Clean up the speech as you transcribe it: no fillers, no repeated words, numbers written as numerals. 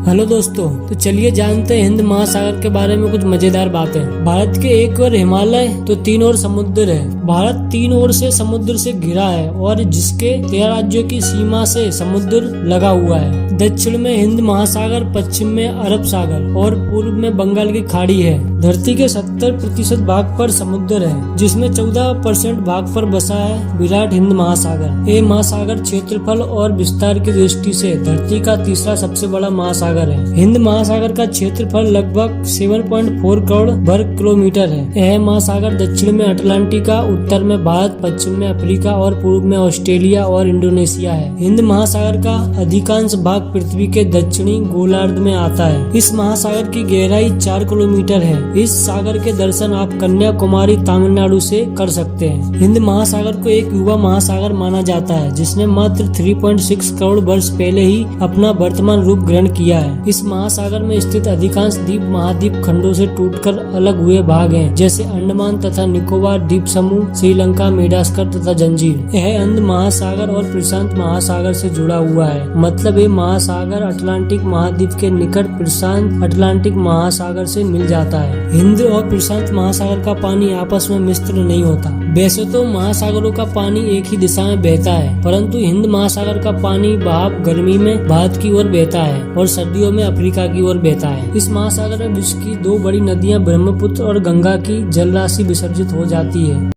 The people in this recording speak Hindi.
हेलो दोस्तों, तो चलिए जानते हैं हिंद महासागर के बारे में कुछ मजेदार बातें। भारत के एक ओर हिमालय तो तीन ओर समुद्र है। भारत तीन ओर से समुद्र से घिरा है और जिसके 13 राज्यों की सीमा से समुद्र लगा हुआ है। दक्षिण में हिंद महासागर, पश्चिम में अरब सागर और पूर्व में बंगाल की खाड़ी है। धरती के 70% भाग पर समुद्र है, जिसमें 14% भाग पर बसा है विराट हिंद महासागर। ये महासागर क्षेत्रफल और विस्तार की दृष्टि से धरती का तीसरा सबसे बड़ा महासागर है। हिंद महासागर का क्षेत्रफल लगभग 7.4 करोड़ वर्ग किलोमीटर है। यह महासागर दक्षिण में अटलांटिका, उत्तर में भारत, पश्चिम में अफ्रीका और पूर्व में ऑस्ट्रेलिया और इंडोनेशिया है। हिंद महासागर का अधिकांश भाग पृथ्वी के दक्षिणी गोलार्ध में आता है। इस महासागर की गहराई 4 किलोमीटर है। इस सागर के दर्शन आप कन्याकुमारी, तमिलनाडु से कर सकते हैं। हिंद महासागर को एक युवा महासागर माना जाता है, जिसने मात्र 3.6 करोड़ वर्ष पहले ही अपना वर्तमान रूप ग्रहण किया है। इस महासागर में स्थित अधिकांश द्वीप महाद्वीप खंडों से टूटकर अलग हुए भाग हैं, जैसे अंडमान तथा निकोबार द्वीप समूह, श्रीलंका, मेडागास्कर तथा जंजीर। यह हिंद महासागर और प्रशांत महासागर से जुड़ा हुआ है। मतलब ये महासागर अटलांटिक महाद्वीप के निकट प्रशांत अटलांटिक महासागर से मिल जाता है। हिंद और प्रशांत महासागर का पानी आपस में मिश्र नहीं होता। वैसे तो महासागरों का पानी एक ही दिशा में बहता है, परंतु हिंद महासागर का पानी बहाव गर्मी में भारत की ओर बहता है और सर्दियों में अफ्रीका की ओर बहता है। इस महासागर में विश्व की 2 बड़ी नदियां ब्रह्मपुत्र और गंगा की जलराशि विसर्जित हो जाती है।